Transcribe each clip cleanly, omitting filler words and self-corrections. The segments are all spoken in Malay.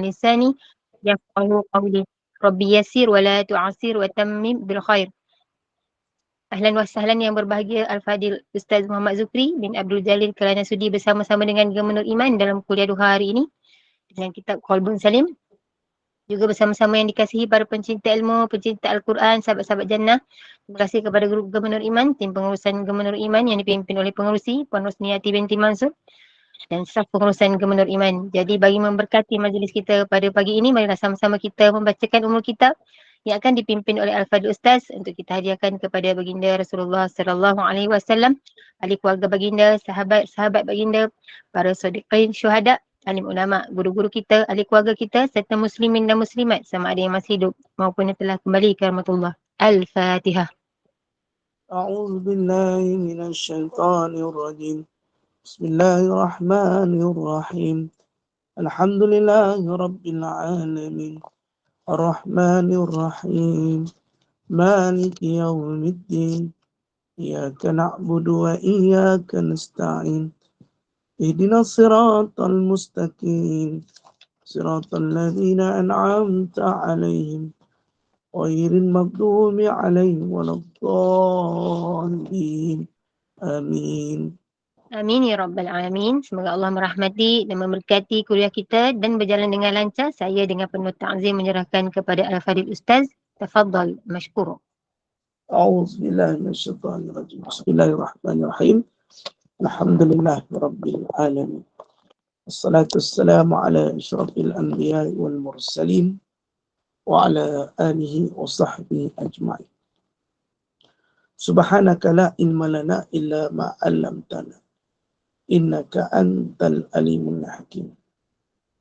lisani yafqahu qawli. Rabbi yassir wa la tu'assir wa tammim bil khair. Ahlan wa sahlan yang berbahagia Al-Fadil Ustaz Muhammad Zukri bin Abdul Jalil kerana sudi bersama-sama dengan Gubernur Iman dalam kuliah duha hari ini dengan kitab Qalbun Salim. Juga bersama-sama yang dikasihi para pencinta ilmu, pencinta Al-Quran, sahabat-sahabat jannah. Terima kasih kepada grup Gubernur Iman, tim pengurusan Gubernur Iman yang dipimpin oleh pengerusi Puan Rosniati binti Mansur dan staf pengurusan Gubernur Iman. Jadi bagi memberkati majlis kita pada pagi ini, marilah sama-sama kita membacakan umul kitab yang akan dipimpin oleh Al-Fadil Ustaz untuk kita hadiahkan kepada baginda Rasulullah sallallahu alaihi wasallam, ahli keluarga baginda, sahabat-sahabat baginda, para shodiqin syuhada, alim ulama, guru-guru kita, ahli keluarga kita serta muslimin dan muslimat sama ada yang masih hidup maupun yang telah kembali ke rahmatullah. Al-Fatihah. أعوذ بالله من الشيطان الرجيم بسم الله الرحمن الرحيم الحمد لله رب العالمين الرحمن الرحيم مالك يوم الدين إياك نعبد وإياك نستعين اهدنا الصراط المستقيم صراط الذين أنعمت عليهم غير المغضوب عليهم ولا الضالين آمين. Amin ya Rabbal Alamin. Semoga Allah merahmati dan memberkati kuliah kita dan berjalan dengan lancar. Saya dengan penuh ta'zim menyerahkan kepada Al-Fadil Ustaz. Tafadhal mashkura. أعوذ بالله من الشيطان الرجيم بسم الله الرحمن الرحيم الحمد لله رب العالمين والصلاة والسلام على أشرف الأنبياء والمرسلين وعلى آله وصحبه أجمعين سبحانك لا علم لنا إلا ما علمتنا إنك أنت العليم الحكيم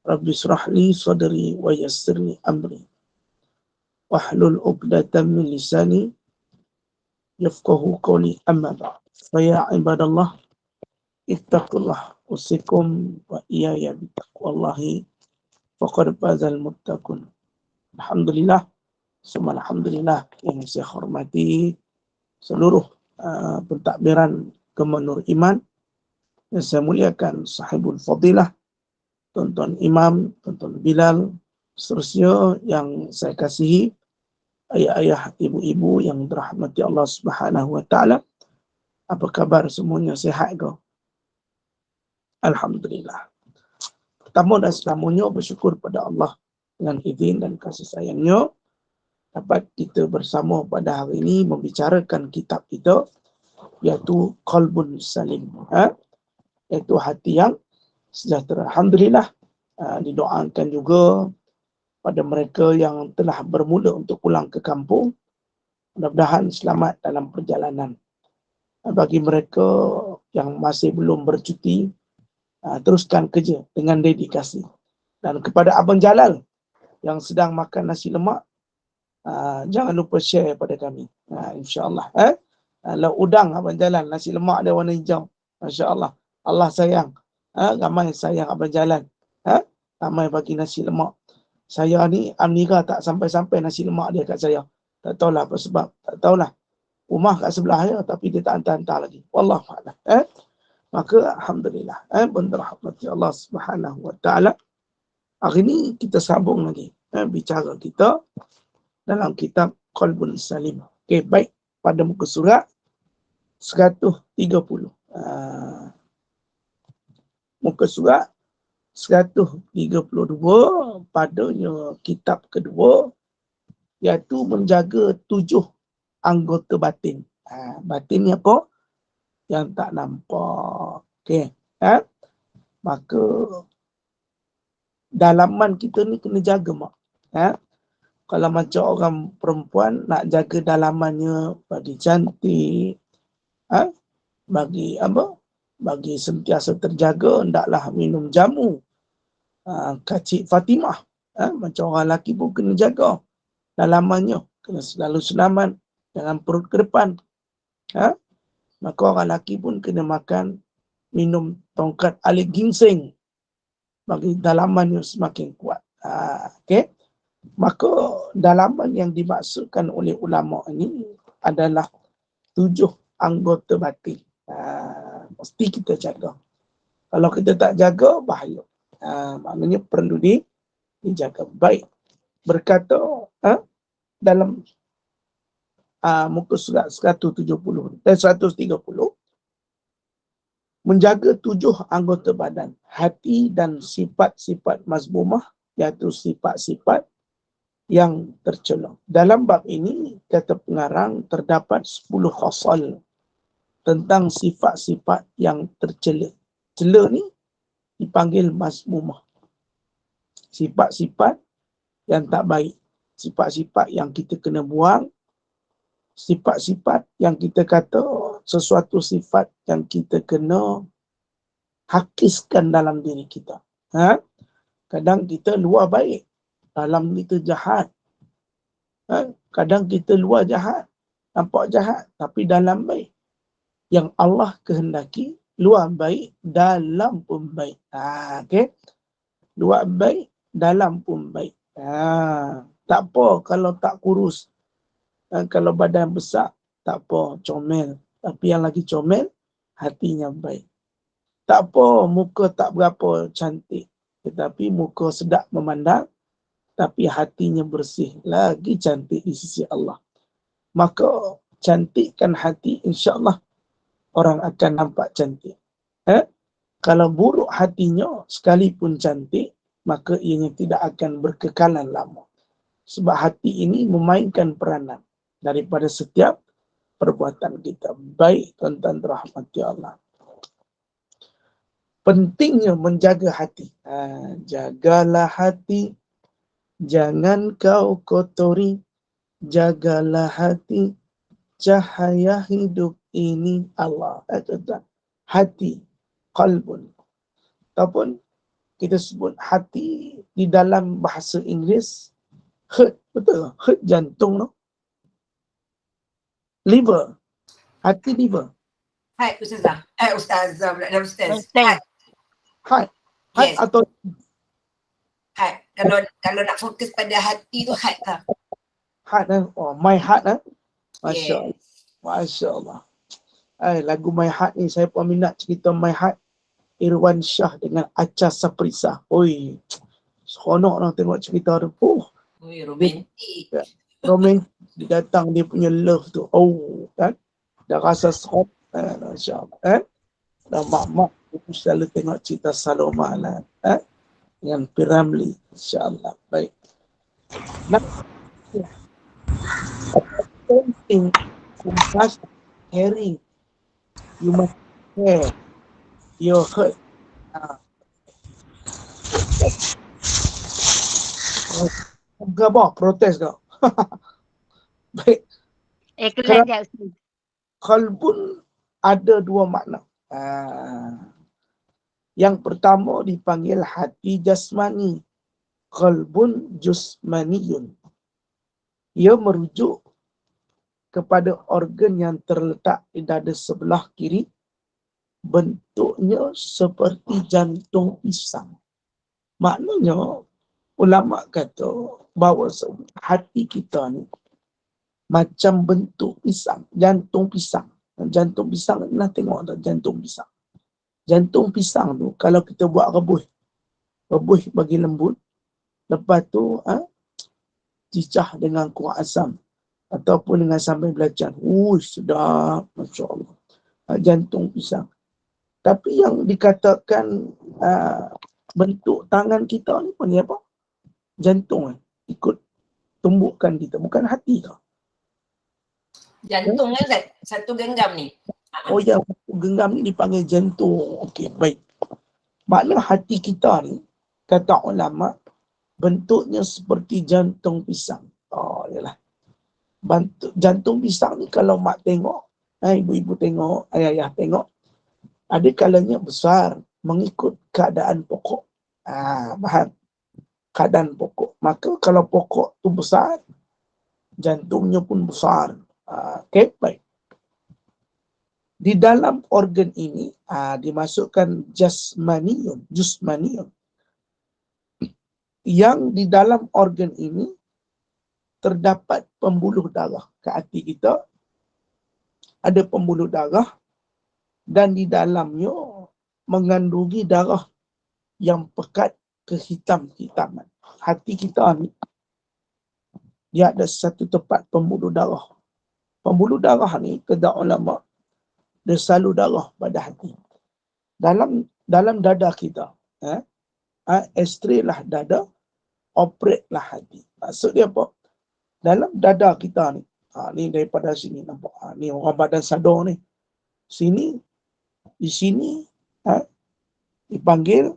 رب اشرح لي صدري ويسر لي أمري واحلل عقدة من لساني يفقه قولي أما بعد فيا عباد الله اتقوا الله أوصيكم وإياي بتقوى الله فقد فاز المتقون. Alhamdulillah, semua alhamdulillah yang saya hormati seluruh pentadbiran Gubernur Iman yang saya muliakan sahibul fadilah, tuan-tuan imam, tuan-tuan Bilal, seterusnya yang saya kasihi, ayah-ayah, ibu-ibu yang dirahmati Allah Subhanahu wa taala. Apa khabar semuanya, sihat ke? Alhamdulillah. Pertama dan selamanya bersyukur pada Allah dengan izin dan kasih sayangnya dapat kita bersama pada hari ini membicarakan kitab kita iaitu Qalbun Salim, iaitu hati yang sejahtera. Alhamdulillah, didoakan juga pada mereka yang telah bermula untuk pulang ke kampung, mudah-mudahan selamat dalam perjalanan. Bagi mereka yang masih belum bercuti, teruskan kerja dengan dedikasi. Dan kepada Abang Jalal yang sedang makan nasi lemak, jangan lupa share pada kami, insyaAllah. Kalau udang Abang Jalal, nasi lemak dia warna hijau, Masya Allah, Allah sayang. Ramai sayang Abang Jalal, ramai bagi nasi lemak. Saya ni Amira tak sampai-sampai nasi lemak dia kat saya. Tak tahulah apa sebab, tak tahulah. Rumah kat sebelah saya tapi dia tak hantar-hantar lagi. Wallahualam. Maka alhamdulillah, berrahmati Allah Subhanahu wa taala. Hari ini kita sambung lagi bicara kita dalam kitab Qalbun Salim. Okey, baik, pada muka surat 130. Muka surat 132 padanya kitab kedua, iaitu menjaga 7 anggota batin. Batin ni apa? Yang tak nampak. Okey, maka dalaman kita ni kena jaga, mak. Kalau macam orang perempuan nak jaga dalamannya bagi cantik, bagi apa? Bagi sentiasa terjaga, hendaklah minum jamu kacik Fatimah. Macam orang lelaki pun kena jaga dalamannya, kena selalu selamat, jangan perut ke depan. Maka orang lelaki pun kena makan, minum tongkat alik ginseng bagi dalamannya semakin kuat. Okey. Maka dalaman yang dimaksudkan oleh ulama ini adalah 7 anggota batin. Mesti kita jaga. Kalau kita tak jaga, bahaya. Maknanya perlu dijaga. Baik. Berkata dalam muka surat 170 dan 130, menjaga 7 anggota badan, hati dan sifat-sifat mazmumah, iaitu sifat-sifat yang tercela. Dalam bab ini, kata pengarang, terdapat 10 khasal tentang sifat-sifat yang tercela. Cela ni dipanggil mazmumah. Sifat-sifat yang tak baik. Sifat-sifat yang kita kena buang. Sifat-sifat yang kita kata sesuatu sifat yang kita kena hakiskan dalam diri kita. Kadang kita luar baik, dalam kita jahat. Kadang kita luar jahat, nampak jahat, tapi dalam baik. Yang Allah kehendaki, luar baik, dalam pun baik. Okay? Luar baik, dalam pun baik. Tak apa kalau tak kurus. Kalau badan besar, tak apa, comel. Tapi yang lagi comel, hatinya baik. Tak apa, muka tak berapa cantik. Tetapi muka sedap memandang, tapi hatinya bersih. Lagi cantik di sisi Allah. Maka, cantikkan hati, insyaAllah orang akan nampak cantik. Kalau buruk hatinya, sekalipun cantik, maka ianya tidak akan berkekalan lama. Sebab hati ini memainkan peranan daripada setiap perbuatan kita. Baik, tuan-tuan rahmati Allah. Pentingnya menjaga hati. Jagalah hati, jangan kau kotori. Jagalah hati, cahaya hidup ini. Allah. Hati, qalbun. Ataupun kita sebut hati di dalam bahasa Inggeris, heart. Betul? Heart jantung. No? Liver. Hati liver. Hai, Ustazah. Ustazah pula dah Ustaz. Heart. Yes. Atau Hai. Kalau nak fokus pada hati tu hai lah. heart. Oh, my heart. Masya Allah. Yes. Masya Allah. Lagu My Heart ni saya pun minat cerita My Heart Irwan Shah dengan Acha Saprisa. Oi, seronok nak tengok cerita tu. Ui, romantik. Romantik. Dia datang dia punya love tu. Kan? Dah rasa seronok. Masya Allah. Dan mak-mak aku selalu tengok cerita Saloma lah. Yang Piramli. InsyaAllah. Baik. Nah, penting kumpas caring. You must care your hurt. Apa? Protes kau. Baik. Kelas je Ustaz. Qalbun ada 2 makna. Yang pertama dipanggil hati jasmani. Qalbun jusmaniyun. Ia merujuk kepada organ yang terletak di dada sebelah kiri, bentuknya seperti jantung pisang. Maknanya, ulama kata bahawa hati kita ni macam bentuk pisang, jantung pisang. Jantung pisang, nak tengok tak jantung pisang. Jantung pisang tu, kalau kita buat rebus bagi lembut, lepas tu cicah dengan kuah asam ataupun dengan sambal belacan. Sedap, Masya Allah. Jantung pisang. Tapi yang dikatakan bentuk tangan kita ni pun apa? Jantung ikut tumbuhkan kita, bukan hati ke? Jantung kan Ustaz? Satu genggam ni. Oh ya, genggam ni dipanggil jantung. Okey, baik. Makna hati kita ni, kata ulama, bentuknya seperti jantung pisang. Yalah. Jantung pisang ni kalau mak tengok, ibu-ibu tengok, ayah-ayah tengok, ada kalanya besar mengikut keadaan pokok. Faham? Keadaan pokok. Maka kalau pokok tu besar, jantungnya pun besar. Okey, baik. Di dalam organ ini dimasukkan jasmaniyun. Yang di dalam organ ini terdapat pembuluh darah ke hati kita. Ada pembuluh darah dan di dalamnya mengandungi darah yang pekat kehitam-hitaman. hati kita ni, dia ada satu tempat pembuluh darah. Pembuluh darah ni, kata ulama, dia salur darah pada hati. Dalam dada kita, X-ray lah dada, operate lah hati. Maksud dia apa? Dalam dada kita ni, ni daripada sini nampak, ni orang badan sadar ni. Di sini dipanggil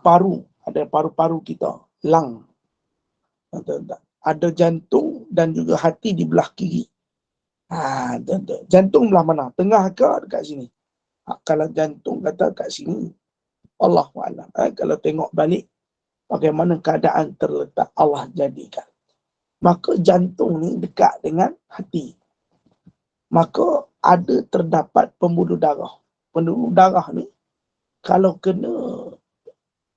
paru, ada paru-paru kita, lung. Ada jantung dan juga hati di belah kiri. Jantung belah mana? Tengah ke dekat sini? Kalau jantung kata kat sini, Allahu'alam. Kalau tengok balik, bagaimana keadaan terletak Allah jadikan. Maka jantung ni dekat dengan hati. Maka ada terdapat pembuluh darah. Pembuluh darah ni, kalau kena,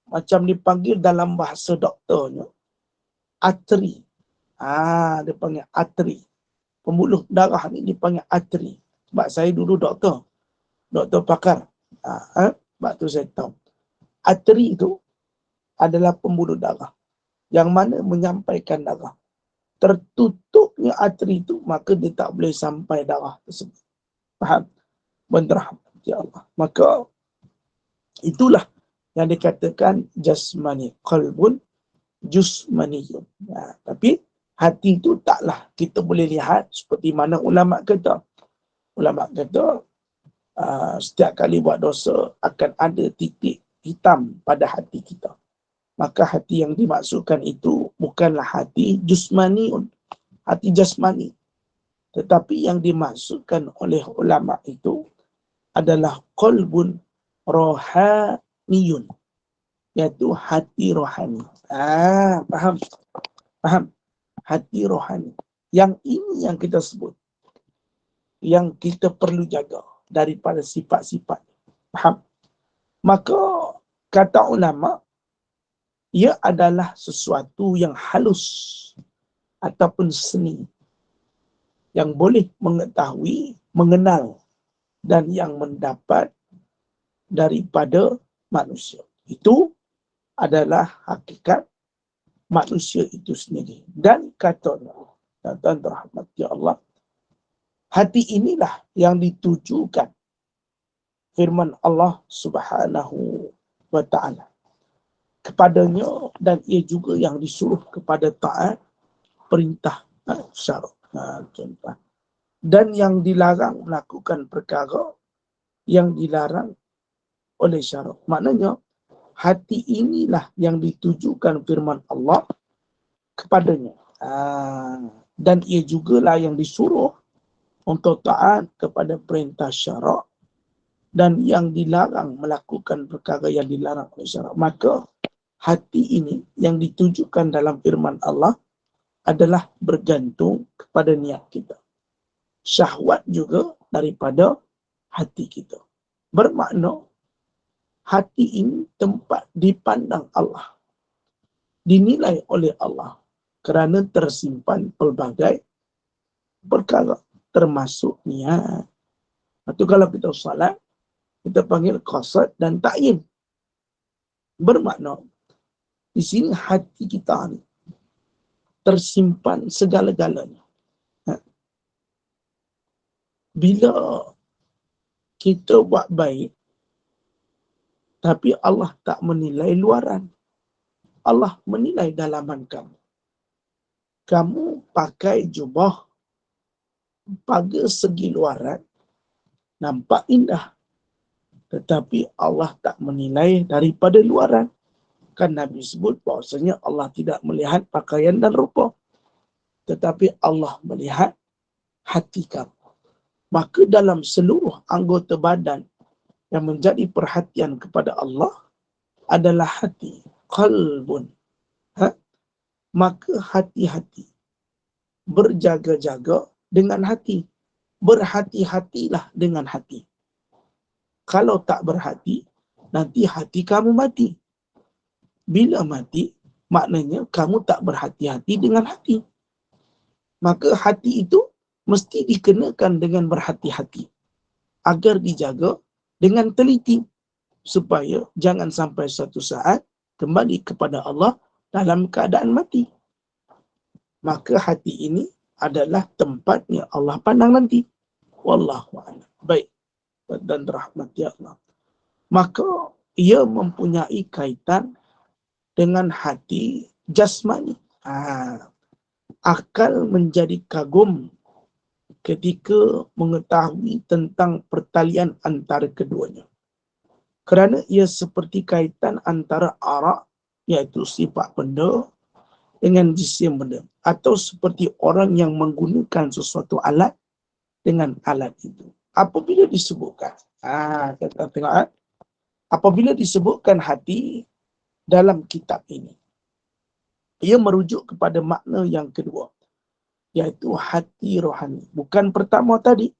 macam dipanggil dalam bahasa doktornya, arteri. Dia panggil arteri. Pembuluh darah ni dipanggil arteri. Sebab saya dulu doktor pakar. Sebab tu saya tahu. Arteri itu adalah pembuluh darah yang mana menyampaikan darah. Tertutupnya arteri itu, maka dia tak boleh sampai darah tersebut. Faham? Berrahmat ya Allah. Maka itulah yang dikatakan jasmani, qalbun jusmaniyun. Tapi hati itu taklah kita boleh lihat seperti mana ulama kata. Ulama kata setiap kali buat dosa akan ada titik hitam pada hati kita. Maka hati yang dimaksudkan itu bukanlah hati jusmaniun, hati jasmani. Tetapi yang dimaksudkan oleh ulama itu adalah qalbun rohaniyun, iaitu hati rohani. Faham? Hati rohani. Yang ini yang kita sebut, yang kita perlu jaga daripada sifat-sifat. Faham? Maka kata ulama, ia adalah sesuatu yang halus ataupun seni yang boleh mengetahui, mengenal dan yang mendapat daripada manusia. Itu adalah hakikat manusia itu sendiri. Dan kata Allah, dan rahmat ya Allah, hati inilah yang ditujukan firman Allah Subhanahu wa ta'ala kepadanya, dan ia juga yang disuruh kepada taat perintah syarak. Dan yang dilarang melakukan perkara yang dilarang oleh syarak. Maknanya hati inilah yang ditujukan firman Allah kepadanya. Dan ia jugalah yang disuruh untuk taat kepada perintah syarak dan yang dilarang melakukan perkara yang dilarang oleh syarak. Maka hati ini yang ditujukan dalam firman Allah adalah bergantung kepada niat kita. Syahwat juga daripada hati kita. Bermakna hati ini tempat dipandang Allah, dinilai oleh Allah kerana tersimpan pelbagai perkara termasuk niat. Itu kalau kita salat, kita panggil qasad dan ta'yin. Bermakna di sini hati kita ni tersimpan segala-galanya. Bila kita buat baik, tapi Allah tak menilai luaran, Allah menilai dalaman kamu. Kamu pakai jubah pada segi luaran nampak indah, tetapi Allah tak menilai daripada luaran. Kan Nabi sebut bahawasanya Allah tidak melihat pakaian dan rupa, tetapi Allah melihat hati kamu. Maka dalam seluruh anggota badan yang menjadi perhatian kepada Allah adalah hati, qalbun. Maka hati-hati, berjaga-jaga dengan hati, berhati-hatilah dengan hati. Kalau tak berhati, nanti hati kamu mati. Bila mati, maknanya kamu tak berhati-hati dengan hati. Maka hati itu mesti dikenakan dengan berhati-hati, agar dijaga dengan teliti, supaya jangan sampai suatu saat kembali kepada Allah dalam keadaan mati. Maka hati ini adalah tempatnya Allah pandang nanti. Wallahu a'lam. Baik, dan rahmati Allah. Maka ia mempunyai kaitan dengan hati jasmani. Akal menjadi kagum ketika mengetahui tentang pertalian antara keduanya. Kerana ia seperti kaitan antara arak, iaitu sifat benda, dengan jisim benda. Atau seperti orang yang menggunakan sesuatu alat dengan alat itu. Apabila disebutkan, kita tengok, apabila disebutkan hati dalam kitab ini, ia merujuk kepada makna yang kedua, iaitu hati rohani. Bukan pertama tadi,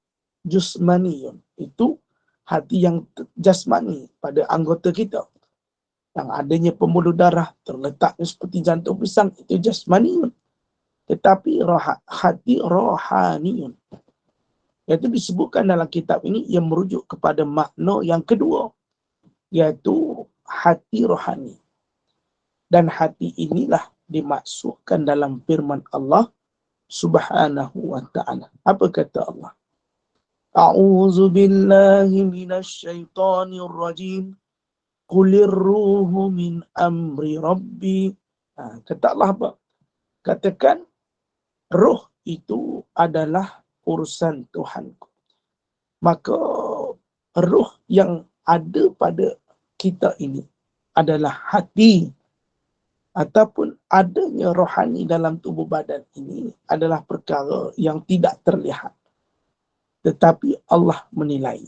jusmaniyun. Itu hati yang jasmani pada anggota kita. Yang adanya pembuluh darah, terletaknya seperti jantung pisang, itu jasmaniyun. Tetapi hati rohaniyun. Iaitu disebutkan dalam kitab ini, yang merujuk kepada makna yang kedua, iaitu hati rohani. Dan hati inilah dimaksudkan dalam firman Allah Subhanahu wa ta'ala. Apa kata Allah? A'udzu billahi minasy syaithanir rajim. Qulir ruhu min amri rabbi. Kata Allah apa? Katakan roh itu adalah urusan Tuhanku. Maka roh yang ada pada kita ini adalah hati, ataupun adanya rohani dalam tubuh badan ini adalah perkara yang tidak terlihat, tetapi Allah menilai.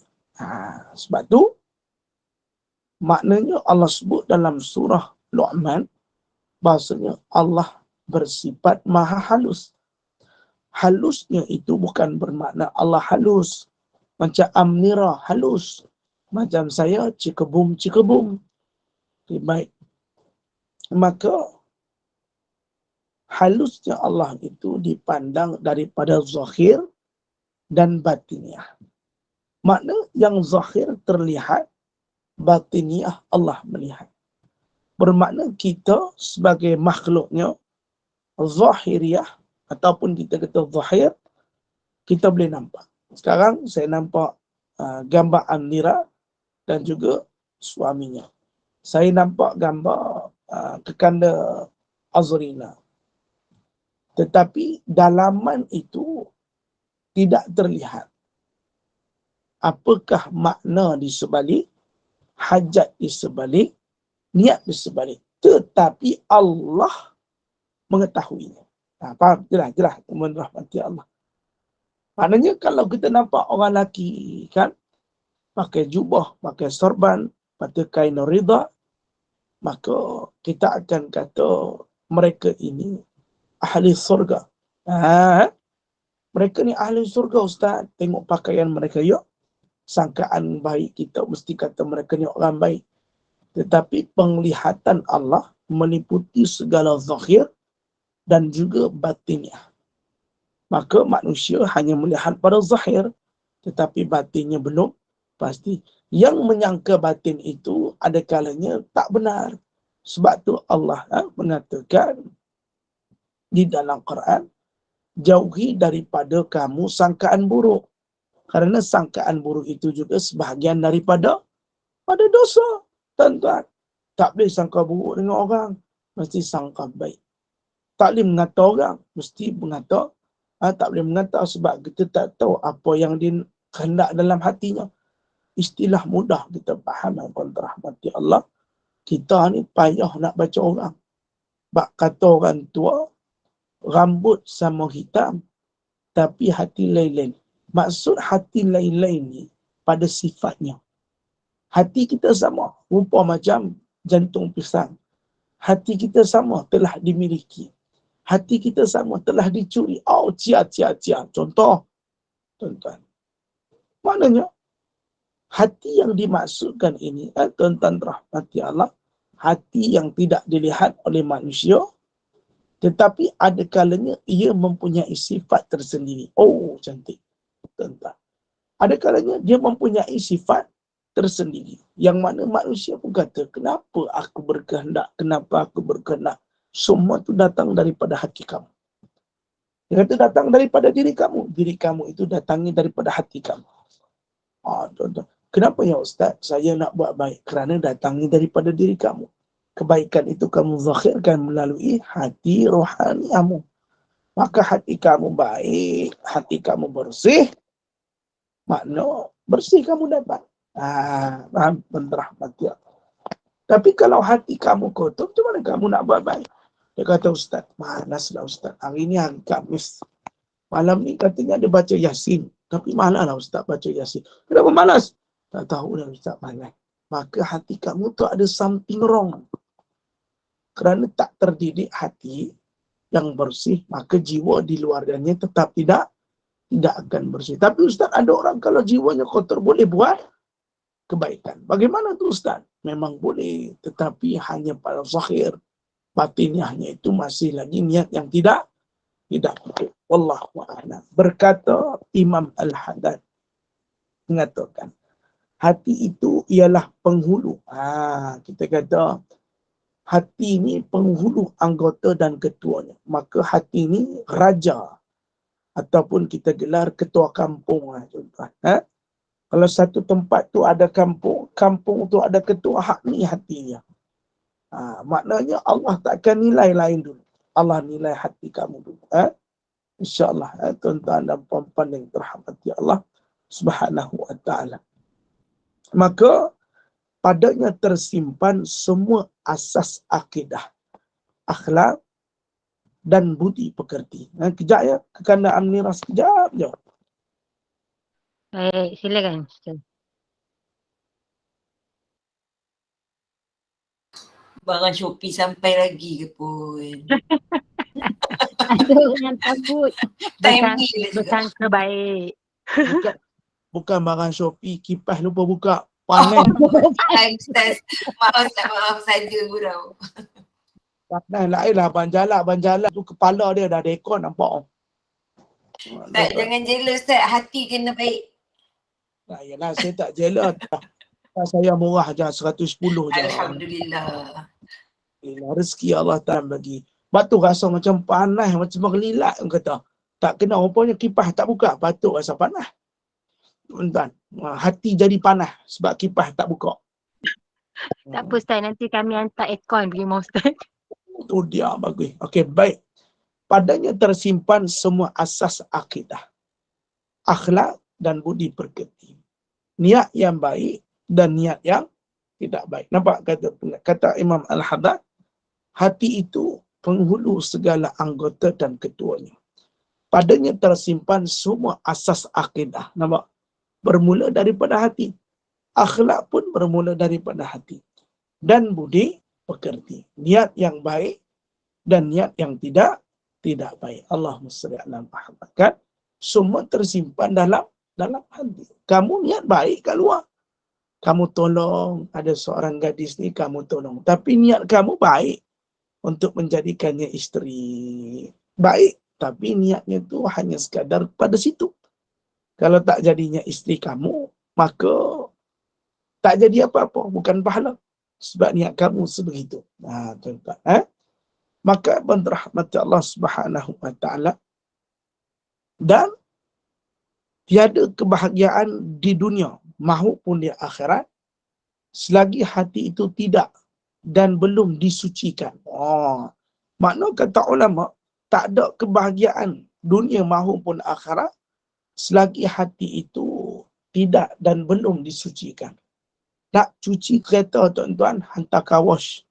Sebab tu maknanya Allah sebut dalam surah Luqman bahasanya Allah bersifat maha halus. Halusnya itu bukan bermakna Allah halus macam Amnira halus, macam saya cikebum. Okay, baik. Maka halusnya Allah itu dipandang daripada zahir dan batiniah. Makna yang zahir terlihat, batiniah Allah melihat. Bermakna kita sebagai makhluknya zahiriah, ataupun kita kata zahir, kita boleh nampak. Sekarang saya nampak gambar Amnira dan juga suaminya. Saya nampak gambar kekanda Azrina. Tetapi dalaman itu tidak terlihat. Apakah makna di sebalik, hajat di sebalik, niat di sebalik. Tetapi Allah mengetahuinya. Faham? Jelas. Rahmati Allah. Maknanya kalau kita nampak orang lelaki kan, pakai jubah, pakai sorban, pakai kain rida, maka kita akan kata mereka ini ahli surga. Mereka ni ahli surga, Ustaz. Tengok pakaian mereka, ya. Sangkaan baik kita mesti kata mereka ni orang baik. Tetapi penglihatan Allah meliputi segala zahir dan juga batinnya. Maka manusia hanya melihat pada zahir, tetapi batinnya belum pasti. Yang menyangka batin itu ada kalanya tak benar. Sebab tu Allah mengatakan di dalam Quran, jauhi daripada kamu sangkaan buruk. Kerana sangkaan buruk itu juga sebahagian daripada dosa. Tuan-tuan, tak boleh sangka buruk dengan orang, mesti sangka baik. Tak boleh mengata orang, mesti mengata. Tak boleh mengata sebab kita tak tahu apa yang dia hendak dalam hatinya. Istilah mudah kita faham, yang rahmati Allah. Kita ni payah nak baca orang. Bak kata orang tua, rambut sama hitam, tapi hati lain-lain. Maksud hati lain-lain ni pada sifatnya. Hati kita sama, rupa macam jantung pisang. Hati kita sama, telah dimiliki. Hati kita sama, telah dicuri. Cia. Contoh, tuan-tuan. Maknanya, hati yang dimaksudkan ini, tuan-tuan rahmati Allah, hati yang tidak dilihat oleh manusia, tetapi ada kalanya ia mempunyai sifat tersendiri. Oh, cantik. Tuan-tuan. Ada kalanya dia mempunyai sifat tersendiri. Yang mana manusia pun kata, kenapa aku berkehendak? Kenapa aku berkehendak? Semua itu datang daripada hati kamu. Dia kata datang daripada diri kamu. Diri kamu itu datangnya daripada hati kamu. Kenapa ya Ustaz? Saya nak buat baik. Kerana datangnya daripada diri kamu. Kebaikan itu kamu zahirkan melalui hati rohani kamu. Maka hati kamu baik, hati kamu bersih, makna bersih kamu dapat. Rahmati Allah. Tapi kalau hati kamu kotor, macam mana kamu nak buat baik? Dia kata, Ustaz, malaslah Ustaz. Hari ni hari Khamis. Malam ni katanya ada baca Yasin. Tapi malaslah Ustaz baca Yasin. Kenapa malas? Tak tahu dah Ustaz malas. Maka hati kamu tu ada something wrong. Kerana tak terdidik hati yang bersih, maka jiwa di luarnya tetap tidak akan bersih. Tapi Ustaz, ada orang kalau jiwanya kotor boleh buat kebaikan. Bagaimana tu Ustaz? Memang boleh, tetapi hanya pada zahir. Batinnya itu masih lagi niat yang tidak betul. Wallahu a'lam. Berkata Imam Al-Haddad mengatakan, hati itu ialah penghulu. Kita kata hati ini penghulu anggota dan ketuanya. Maka hati ini raja ataupun kita gelar ketua kampung. Kalau satu tempat tu ada kampung, kampung tu ada ketua, hak ni hatinya. Maknanya Allah takkan nilai lain dulu. Allah nilai hati kamu dulu. InsyaAllah, tuan-tuan dan puan-puan yang terhormati Allah Subhanahu wa ta'ala. Maka padanya tersimpan semua asas akidah, akhlak dan budi pekerti. Kejap ya, ke kandang Amnirah sekejap je. Baik, silakan. Barang Shopee sampai lagi ke pun. Ada yang takut. Timely lah juga. Bersangka baik. Bukan barang Shopee, kipas lupa buka. Panas. Ustaz. Maaf saja gurau. Panas lain lah Abang Jalak tu kepala dia dah ada aircon nampak. Tak, jangan jealous Ustaz. Hati kena baik. Yalah, saya tak jealous. Saya murah je, 110 je. Alhamdulillah. Rezeki Allah Ta'ala bagi. Batu rasa macam panas, macam berlilat kata. Tak kena, rupanya kipas tak buka. Patut rasa panas. Tuan-tuan, hati jadi panas sebab kipas tak buka. Tak apa Ustaz, nanti kami hantar aircon pergi rumah Ustaz. Itu dia bagus. Okey, baik. Padanya tersimpan semua asas akidah, akhlak dan budi pekerti. Niat yang baik dan niat yang tidak baik. Nampak kata Imam Al-Haddad, hati itu penghulu segala anggota dan ketuanya. Padanya tersimpan semua asas akidah. Nampak? Bermula daripada hati. Akhlak pun bermula daripada hati. Dan budi pekerti. Niat yang baik dan niat yang tidak baik. Allahumma shalli ala Muhammad. Kan? Semua tersimpan dalam hati. Kamu niat baik kat luar. Kamu tolong, ada seorang gadis ni kamu tolong. Tapi niat kamu baik untuk menjadikannya isteri. Baik, tapi niatnya tu hanya sekadar pada situ. Kalau tak jadinya isteri kamu, maka tak jadi apa-apa. Bukan pahala. Sebab niat kamu sebegitu. Tuan-tuan. Maka berrahmat Allah Subhanahu wa ta'ala. Dan tiada kebahagiaan di dunia maupun di akhirat selagi hati itu tidak dan belum disucikan. Makna kata ulama, tak ada kebahagiaan dunia maupun akhirat selagi hati itu tidak dan belum disucikan. Nak cuci kereta tuan-tuan, hantar car wash.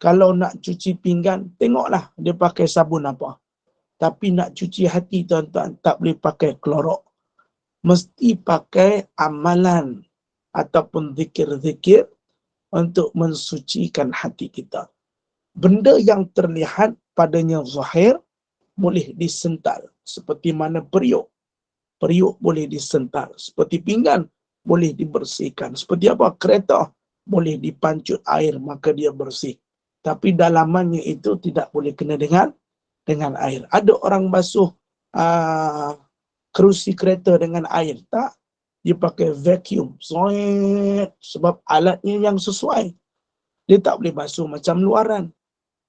Kalau nak cuci pinggan, tengoklah dia pakai sabun apa. Tapi nak cuci hati tuan-tuan, tak boleh pakai klorok. Mesti pakai amalan ataupun zikir-zikir untuk mensucikan hati kita. Benda yang terlihat padanya zahir boleh disental. Seperti mana periuk. Periuk boleh disental. Seperti pinggan boleh dibersihkan. Seperti apa? Kereta boleh dipancut air maka dia bersih. Tapi dalamannya itu tidak boleh kena dengan air. Ada orang basuh kerusi kereta dengan air. Tak. dia pakai vacuum. Sebab alatnya yang sesuai. Dia tak boleh basuh macam luaran.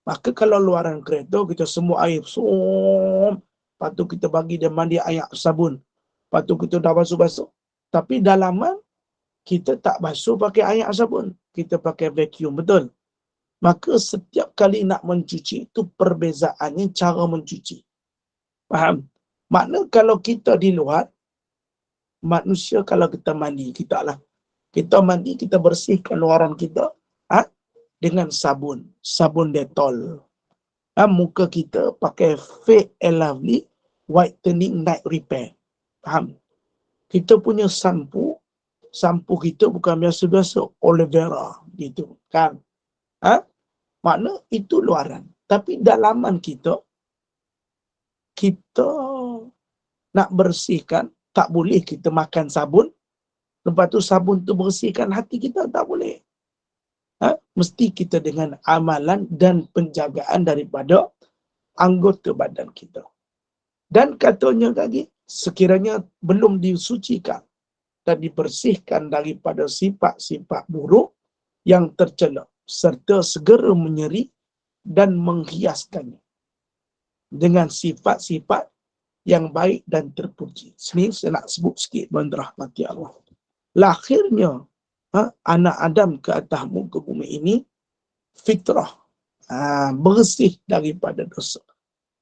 Maka kalau luaran kereta, kita semua air. Lepas tu kita bagi dia mandi air sabun. Lepas tu kita dah basuh-basuh. Tapi dalaman, kita tak basuh pakai air sabun. Kita pakai vacuum, betul? Maka setiap kali nak mencuci, itu perbezaannya cara mencuci. Faham? Makna kalau kita di luar, manusia kalau kita mandi, kita mandi, kita bersihkan luaran kita dengan sabun Dettol. Muka kita pakai Fair and Lovely Whitening Night Repair. Faham? Kita punya sampu kita bukan biasa-biasa Olivera gitu kan. Makna itu luaran. Tapi dalaman kita nak bersihkan, tak boleh kita makan sabun. Lepas tu sabun tu bersihkan hati kita, tak boleh. Mesti kita dengan amalan dan penjagaan daripada anggota badan kita. Dan katanya lagi, sekiranya belum disucikan dan dibersihkan daripada sifat-sifat buruk yang tercela, serta segera menyeri dan menghiaskannya dengan sifat-sifat yang baik dan terpuji. Sini saya nak sebut sikit, berahmati Allah. Lahirnya anak Adam ke atas muka bumi ini fitrah, bersih daripada dosa,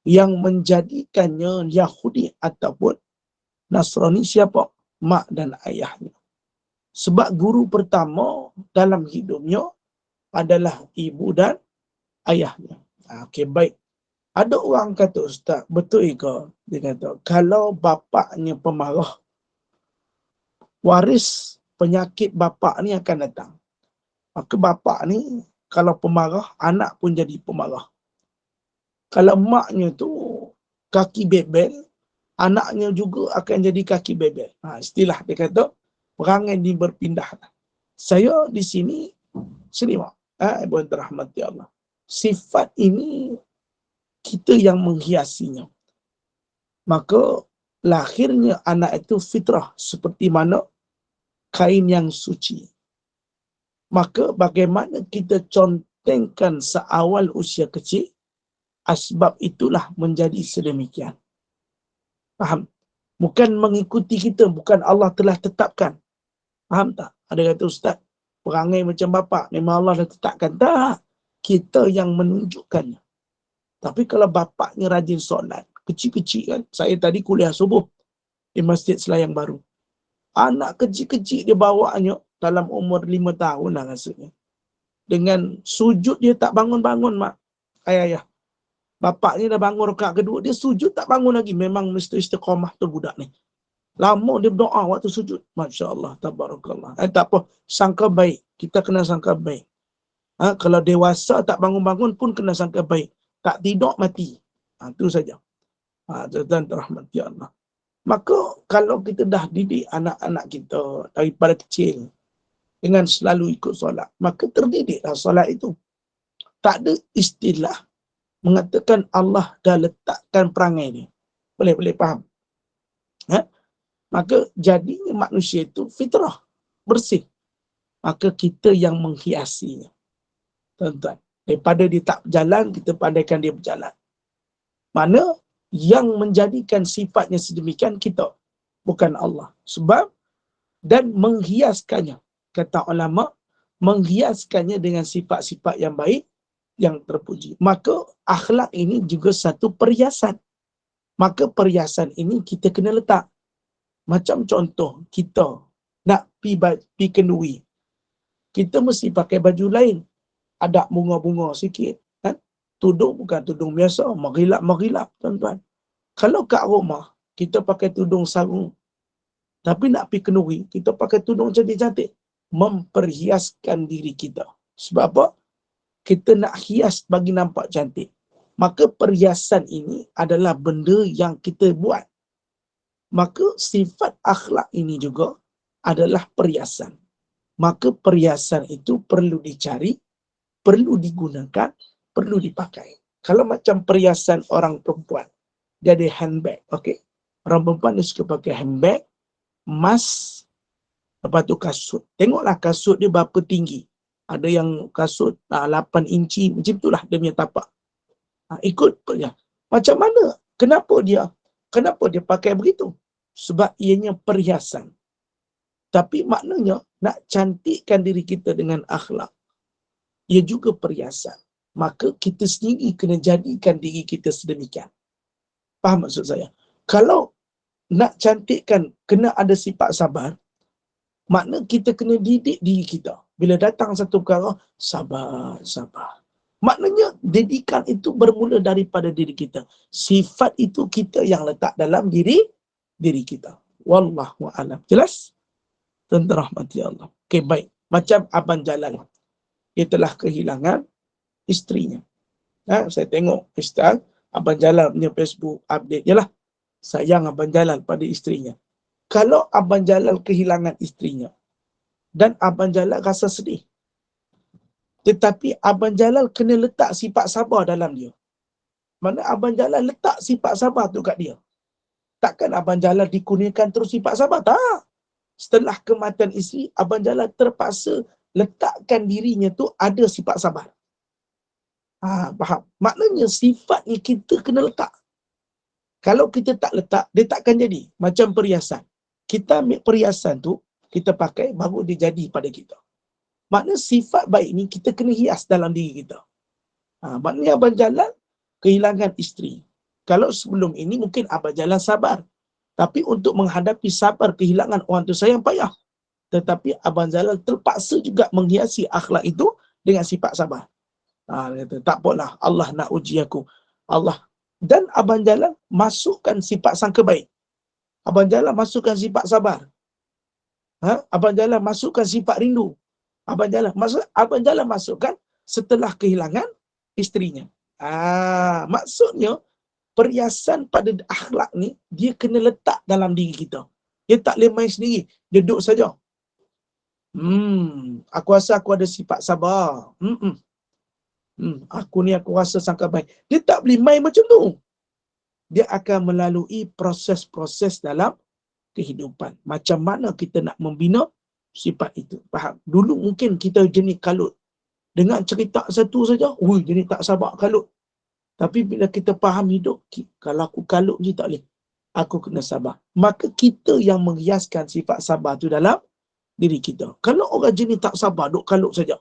yang menjadikannya Yahudi ataupun Nasrani. Siapa? Mak dan ayahnya. Sebab guru pertama dalam hidupnya adalah ibu dan ayahnya. Okey, baik. Ada orang kata, Ustaz, betul ke? Dia kata, kalau bapaknya pemarah, waris penyakit bapak ni akan datang. Maka bapak ni kalau pemarah, anak pun jadi pemarah. Kalau maknya tu kaki bebel, anaknya juga akan jadi kaki bebel. Istilah dia kata, perangai ni berpindah. Saya di sini, mak, Ibu rahmati Allah. Sifat ini kita yang menghiasinya. Maka lahirnya anak itu fitrah seperti mana kain yang suci. Maka bagaimana kita contengkan seawal usia kecil, asbab itulah menjadi sedemikian. Faham? Bukan mengikuti kita, bukan Allah telah tetapkan. Faham tak? Ada kata, Ustaz, perangai macam bapa memang Allah dah tetapkan. Tak. Kita yang menunjukkannya. Tapi kalau bapaknya rajin solat, kecil-kecil kan, saya tadi kuliah subuh di Masjid Selayang Baru. Anak kecil-kecil dia bawanya dalam umur 5 tahun lah rasanya. Dengan sujud dia tak bangun-bangun, mak. Ayah. Bapak ni dah bangun rakaat kedua, dia sujud tak bangun lagi. Memang mesti istiqamah tu budak ni. Lama dia berdoa waktu sujud. Masya Allah, tabarakallah. Tak apa, sangka baik. Kita kena sangka baik. Kalau dewasa tak bangun-bangun pun kena sangka baik. Tak tidur, mati. Itu saja. Dan rahmati Allah. Maka kalau kita dah didik anak-anak kita daripada kecil dengan selalu ikut solat, maka terdidiklah solat itu. Tak ada istilah mengatakan Allah dah letakkan perangai ni. Boleh faham? Maka jadinya manusia itu fitrah, bersih. Maka kita yang menghiasinya. Tuan-tuan, daripada dia tak berjalan, kita pandaikan dia berjalan. Mana yang menjadikan sifatnya sedemikian kita, bukan Allah. Sebab dan menghiaskannya, kata ulama, menghiaskannya dengan sifat-sifat yang baik, yang terpuji. Maka akhlak ini juga satu perhiasan. Maka perhiasan ini kita kena letak. Macam contoh, kita nak pergi kenduri, kita mesti pakai baju lain. Ada bunga-bunga sikit. Kan? Tudung bukan tudung biasa, merilap-merilap, tuan-tuan. Kalau kat rumah, kita pakai tudung sarung. Tapi nak pergi kenduri, kita pakai tudung cantik-cantik. Memperhiaskan diri kita. Sebab apa? Kita nak hias bagi nampak cantik. Maka perhiasan ini adalah benda yang kita buat. Maka sifat akhlak ini juga adalah perhiasan. Maka perhiasan itu perlu dicari, perlu digunakan, perlu dipakai. Kalau macam perhiasan orang perempuan, dia ada handbag, okey. Orang perempuan dia suka pakai handbag, emas, Lepas tu kasut. Tengoklah kasut dia berapa tinggi. Ada yang kasut 8 inci, macam itulah dia punya tapak. Ikut ya. Macam mana? Kenapa dia pakai begitu? Sebab ianya perhiasan. Tapi maknanya nak cantikkan diri kita dengan akhlak. Ia juga perhiasan. Maka kita sendiri kena jadikan diri kita sedemikian. Faham maksud saya? Kalau nak cantikkan, kena ada sifat sabar, makna kita kena didik diri kita. Bila datang satu perkara, sabar. Maknanya didikan itu bermula daripada diri kita. Sifat itu kita yang letak dalam diri kita. Wallahu a'lam. Jelas? Tuan rahmati Allah. Okey, baik. Macam Abang Jalal. Dia telah kehilangan isterinya. Saya tengok Ustaz, Abang Jalal punya Facebook update. Yalah, sayang Abang Jalal pada isterinya. Kalau Abang Jalal kehilangan isterinya dan Abang Jalal rasa sedih, tetapi Abang Jalal kena letak sifat sabar dalam dia. Mana Abang Jalal letak sifat sabar tu kat dia. Takkan Abang Jalal dikurniakan terus sifat sabar? Tak. Setelah kematian isteri, Abang Jalal terpaksa letakkan dirinya tu ada sifat sabar. Faham? Maknanya sifat ni kita kena letak. Kalau kita tak letak, dia takkan jadi. Macam perhiasan. Kita ambil perhiasan tu, kita pakai, baru dia jadi pada kita. Maknanya sifat baik ni kita kena hias dalam diri kita. Maknanya Abang Jalal kehilangan isteri. Kalau sebelum ini mungkin Abang Jalal sabar. Tapi untuk menghadapi sabar kehilangan orang tu sayang payah. Tetapi Abang Jalal terpaksa juga menghiasi akhlak itu dengan sifat sabar. Dia kata, tak apalah, Allah nak uji aku. Allah. Dan Abang Jalal masukkan sifat sangka baik. Abang Jalal masukkan sifat sabar. Abang Jalal masukkan sifat rindu. Abang Jalal masukkan setelah kehilangan isterinya. Maksudnya perhiasan pada akhlak ni dia kena letak dalam diri kita. Dia tak boleh main sendiri. Dia duduk saja. Aku rasa aku ada sifat sabar. Aku rasa sangka baik. Dia tak boleh main macam tu. Dia akan melalui proses-proses dalam kehidupan. Macam mana kita nak membina sifat itu. Faham? Dulu mungkin kita jenis kalut. Dengan cerita satu saja, jenis tak sabar kalut. Tapi bila kita faham hidup, kalau aku kalut je tak boleh. Aku kena sabar. Maka kita yang menghiaskan sifat sabar tu dalam diri kita. Kalau orang jenis tak sabar, duk kalut saja.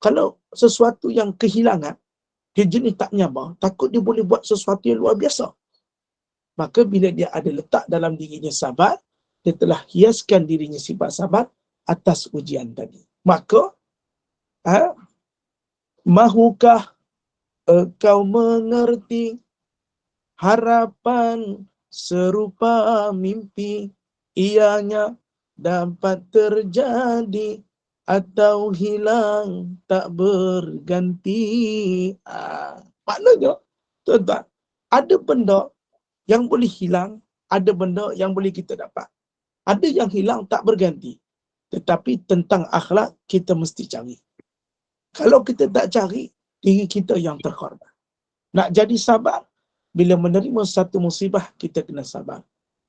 Kalau sesuatu yang kehilangan, dia jenis tak nyabar, takut dia boleh buat sesuatu yang luar biasa. Maka bila dia ada letak dalam dirinya sabar, dia telah hiaskan dirinya sifat sabar atas ujian tadi. Maka, mahukah kau mengerti harapan serupa mimpi, ianya dapat terjadi atau hilang tak berganti. Maknanya, tuan-tuan, ada benda yang boleh hilang, ada benda yang boleh kita dapat. Ada yang hilang tak berganti. Tetapi tentang akhlak, kita mesti cari. Kalau kita tak cari, diri kita yang terkorban. Nak jadi sabar, bila menerima satu musibah, kita kena sabar.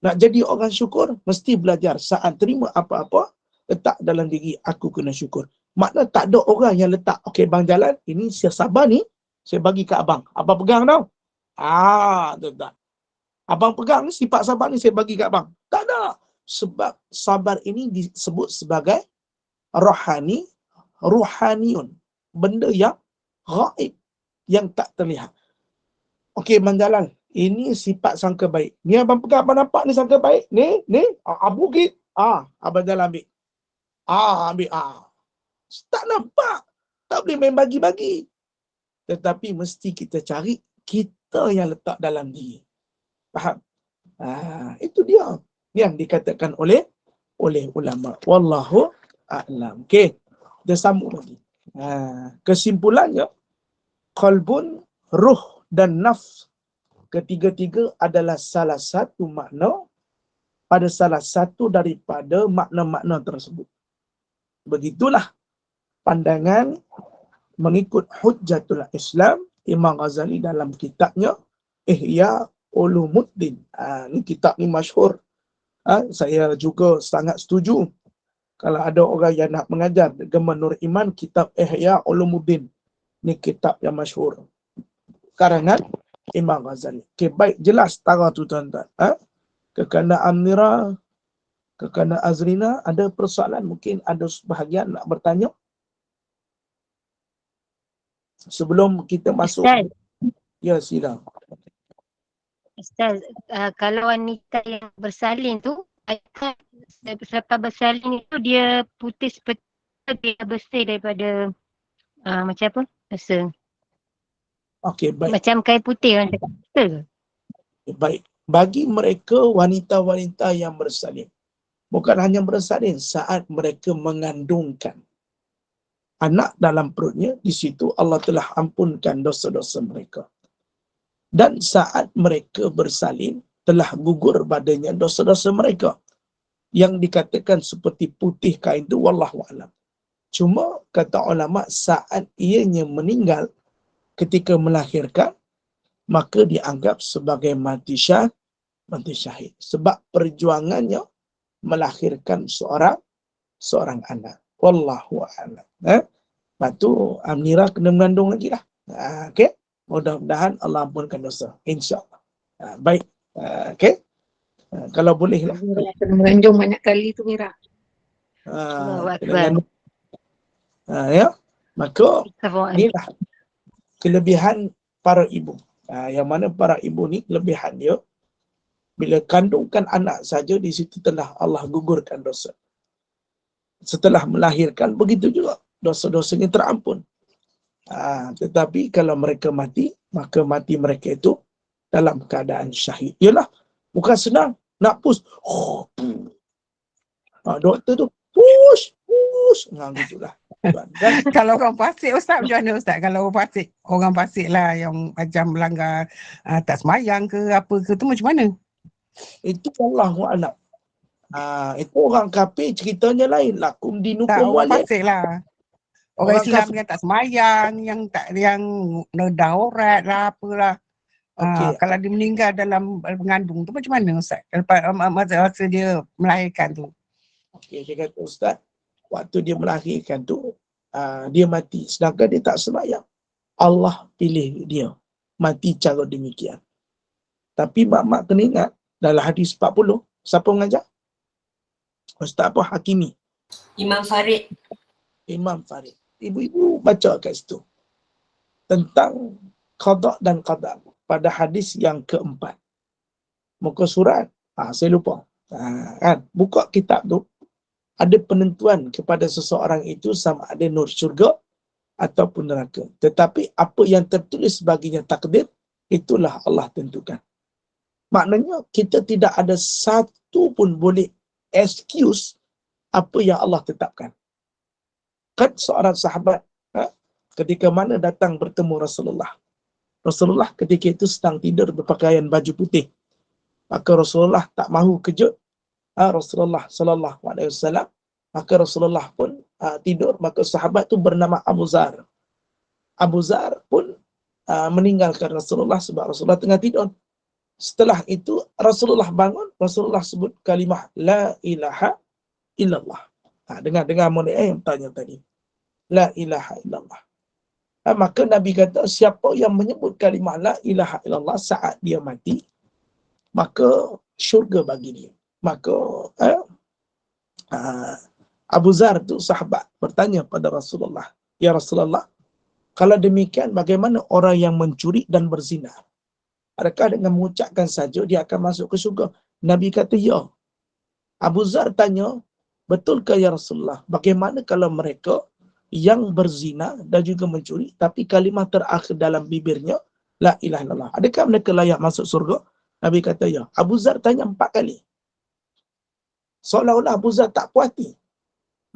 Nak jadi orang syukur, mesti belajar saat terima apa-apa, letak dalam diri, aku kena syukur. Makna tak ada orang yang letak, okey Bang Jalal, ini saya sabar ni, saya bagi ke abang. Abang pegang tau. Tak. Abang pegang ni, sifat sabar ni saya bagi ke abang. Tak ada. Sebab sabar ini disebut sebagai ruhaniun. Benda yang gaib, yang tak terlihat. Okey Bang Jalal, ini sifat sangka baik. Ni abang pegang, abang nampak ni sangka baik? Ni, abu git. Abang Jalal ambil. Ambil. Tak nampak. Tak boleh main bagi-bagi. Tetapi mesti kita cari, kita yang letak dalam diri. Faham? Itu dia yang dikatakan oleh ulama. Wallahu a'lam. Okey, kita sambung lagi. Kesimpulannya, qalbun, ruh dan nafs, ketiga-tiga adalah salah satu makna pada salah satu daripada makna-makna tersebut. Begitulah pandangan mengikut Hujjatul Islam Imam Ghazali dalam kitabnya Ihya Ulumuddin. Ni kitab ni masyhur. Saya juga sangat setuju Kalau ada orang yang nak mengajar Geman Nur Iman, kitab Ihya Ulumuddin. Ni kitab yang masyhur. Karangan Imam Ghazali. Okey, baik, jelas tara tu tuan-tuan. Kekana Amira, kekana Azrina, ada persoalan? Mungkin ada sebahagian nak bertanya. Sebelum kita masuk. Ustaz, Ya, sila. Ustaz, kalau wanita yang bersalin tu, adakah selepas bersalin itu dia putih seperti dia bersih daripada macam apa? Rasa Okey, baik. macam kain putih orang cakap. Betul ke? Baik. Bagi mereka wanita-wanita yang bersalin, bukan hanya bersalin, saat mereka mengandungkan anak dalam perutnya, di situ Allah telah ampunkan dosa-dosa mereka. Dan saat mereka bersalin, telah gugur badannya dosa-dosa mereka. Yang dikatakan seperti putih kain itu, wallahu a'lam. Cuma kata ulama, saat ianya meninggal ketika melahirkan, maka dianggap sebagai mati syahid. Sebab perjuangannya melahirkan seorang anak. Wallahu a'lam. Lepas tu Amira kena mengandung lagi lah. Okey. Mudah-mudahan Allah ampunkan dosa. InsyaAllah. Baik. Okey. Kalau boleh lah. Kena mengandung banyak kali tu Mira. Allahu Kena Akbar. mengandung. Ya. Maka Astagfirullah. inilah kelebihan para ibu. Yang mana para ibu ni kelebihan dia, bila kandungkan anak saja, di situ telah Allah gugurkan dosa. Setelah melahirkan, begitu juga dosa-dosanya terampun. Tetapi kalau mereka mati, maka mati mereka itu dalam keadaan syahid. Yalah, bukan senang nak push. Doktor tu push. Gitulah. Dan Kalau orang Pasir Ustaz macam mana Ustaz? Kalau orang Pasir lah yang macam melanggar tak semayang ke apa ke tu macam mana? itu Allahu a'lam. Itu orang kafir ceritanya lain. Lakum Tak, dinukum orang waliyah. Pasir lah. Orang Orang Islam kafir. yang tak semayang, yang daurat lah apalah. Okey. Kalau dia meninggal dalam mengandung tu macam mana Ustaz? Lepas masa dia melahirkan tu. Okey, dia kata Ustaz, waktu dia melahirkan tu, dia mati. Sedangkan dia tak sembahyang. Allah pilih dia mati cara demikian. Tapi mak-mak kena ingat, dalam hadis 40, siapa mengajar? Ustaz apa? Hakimi. Imam Farid. Imam Farid. Ibu-ibu baca kat situ tentang qada dan qada pada hadis yang keempat. Muka surat, saya lupa. Kan? Buka kitab tu, ada penentuan kepada seseorang itu sama ada nur syurga ataupun neraka. Tetapi apa yang tertulis baginya takdir, itulah Allah tentukan. Maknanya kita tidak ada satu pun boleh excuse apa yang Allah tetapkan. Kan seorang sahabat ketika mana datang bertemu Rasulullah. Rasulullah ketika itu sedang tidur berpakaian baju putih. Maka Rasulullah tak mahu kejut Rasulullah sallallahu alaihi wasallam. Maka Rasulullah pun tidur. Maka sahabat tu bernama Abu Zar. Abu Zar pun meninggalkan Rasulullah sebab Rasulullah tengah tidur. Setelah itu Rasulullah bangun, Rasulullah sebut kalimah la ilaha illallah. Dengar mulai yang tanya tadi. La ilaha illallah. Maka Nabi kata siapa yang menyebut kalimah la ilaha illallah saat dia mati, maka syurga bagi dia. Maka Abu Zar tu sahabat bertanya pada Rasulullah, ya Rasulullah, kalau demikian bagaimana orang yang mencuri dan berzina? Adakah dengan mengucapkan saja dia akan masuk ke syurga? Nabi kata ya. Abu Zar tanya, betulkah ya Rasulullah? Bagaimana kalau mereka yang berzina dan juga mencuri, tapi kalimah terakhir dalam bibirnya la ilaha illallah? Adakah mereka layak masuk surga? Nabi kata ya. Abu Zar tanya 4 kali. Seolah-olah Abu Zar tak puas hati.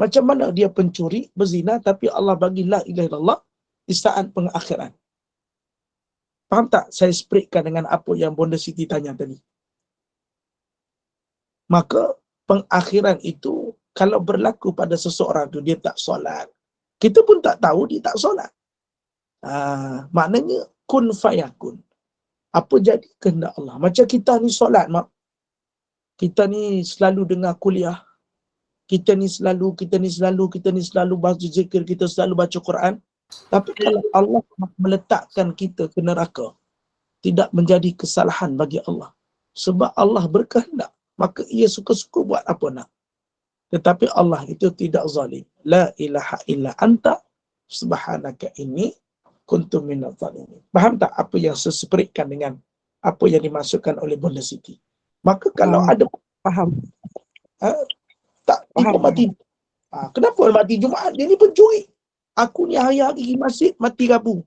Macam mana dia pencuri, berzina, tapi Allah bagi la ilaha illallah di saat pengakhiran? Faham tak? Saya spreadkan dengan apa yang Bonda Siti tanya tadi. Maka pengakhiran itu kalau berlaku pada seseorang tu dia tak solat, kita pun tak tahu dia tak solat. Maknanya kun fayakun. Apa jadi kehendak Allah. Macam kita ni solat, mak. Kita ni selalu dengar kuliah. kita ni selalu baca zikir, kita selalu baca Quran. Tapi kalau Allah meletakkan kita ke neraka, tidak menjadi kesalahan bagi Allah. Sebab Allah berkehendak, maka ia suka-suka buat apa nak. Tetapi Allah itu tidak zalim. La ilaha illa anta subhanaka inni kuntu minadh zalimin. Faham tak apa yang saya separitkan dengan apa yang dimasukkan oleh Bonda Siti? Maka kalau ada Faham. tak tiba mati. Kenapa mati Jumaat? Dia ni pencuri. Aku ni hari-hari pergi masjid mati Rabu.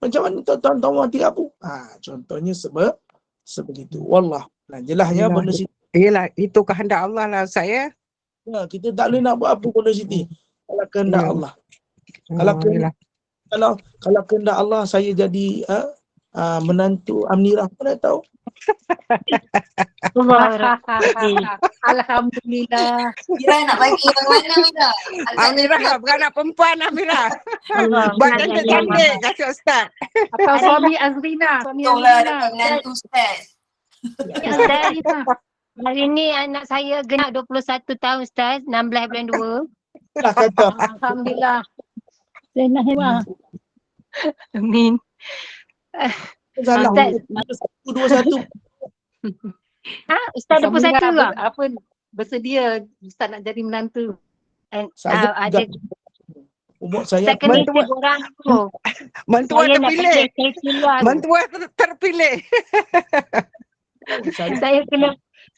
Macam mana tuan-tuan tahu mati Rabu? Contohnya sebegitu. Wallah. Jelasnya Bonda Siti. Yelah, itu kehendak Allah lah saya. Ya, kita tak boleh nak buat apa Bonda Siti. Kalau kehendak Allah. Kalau kehendak Allah saya jadi menantu Amnirah, mana tahu. Alhamdulillah. Mira nak bagi yang mana Mira? Amirah, beranak perempuan Amirah. Buat cantik-cantik kasih Ustaz. Atau suami Azrina. Suami Tolonglah Azrina. dapat menantu Ustaz. Ustaz, hari ni anak saya genap 21 tahun Ustaz, 16 bulan 2. Dah kata. Alhamdulillah. Zainah Hewa. Amin. Salah. Ustaz. 121. Ustaz 21 ke? Apa bersedia Ustaz nak jadi menantu? Saya Ada umur saya Ustaz kena ikut orang tu. Mentua Saya nak terpilih. pakai kriteria tu. Mentua terpilih.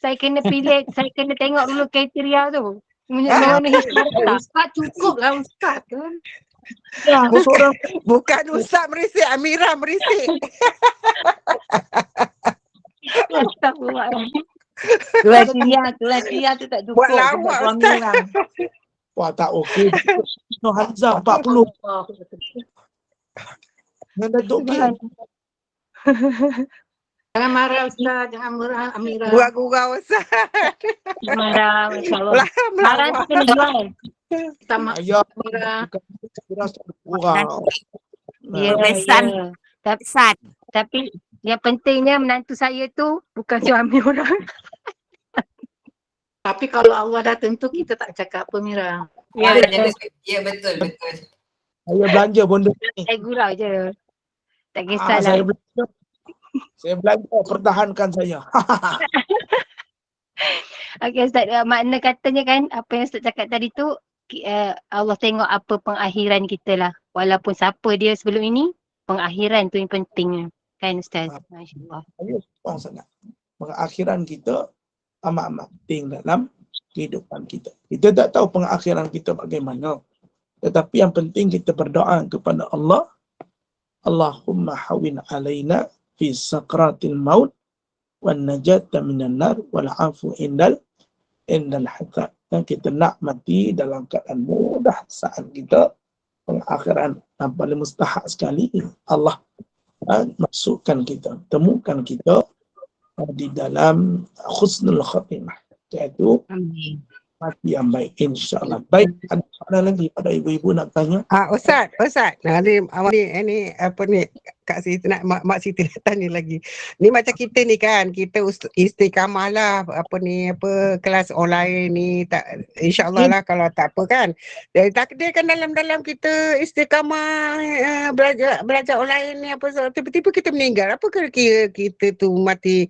Saya kena pilih, saya kena tengok dulu kriteria tu. Mana hisap. Ustaz cukup lah Ustaz kan. ya, seorang Bukan Ustaz merisik, Amirah merisik. Kriteria tu tak cukup. Buat lawak, suami Ustaz. orang. wah tak okey. No Hamzah 40. Yang Datuk okey. Jangan marah Ustaz, jangan marah Amirah. Buat gurau Ustaz. Marah, masya-Allah. Marah tu kena jual. Kita mak Ayah Amirah. rasa kurang. Ya, Besan. ya. Tapi yang pentingnya menantu saya tu bukan suami orang. Tapi kalau Allah dah tentu kita tak cakap apa Mira. Ya betul. Saya belanja bonda ni. Saya gurau je. Tak kisahlah. Saya belanja pertahankan saya. Okey Ustaz, makna katanya kan apa yang Ustaz cakap tadi tu Allah tengok apa pengakhiran kita lah. Walaupun siapa dia sebelum ini, pengakhiran tu yang penting kan Ustaz. Masya-Allah. Saya suka sangat. Pengakhiran kita amat-amat penting dalam kehidupan kita. Kita tak tahu pengakhiran kita bagaimana. Tetapi yang penting kita berdoa kepada Allah. Allahumma hawin alaina fi sakratil maut wan najata minan nar wal afu indal hisab. Kita nak mati dalam keadaan mudah saat kita pengakhiran. Yang paling mustahak sekali Allah masukkan kita, temukan kita di dalam husnul khatimah, iaitu mati yang baik, insyaAllah. Baik, ada soalan lagi pada ibu-ibu nak tanya? Ustaz. Ni apa ni Kak Siti nak Mak Siti nak tanya lagi. Ni macam kita ni kan, kita istiqamah lah apa kelas online ni, tak insya-Allah lah kalau tak apa kan. Takdir kan dalam kita istiqamah belajar online ni apa tiba-tiba kita meninggal. Apa kira kita tu mati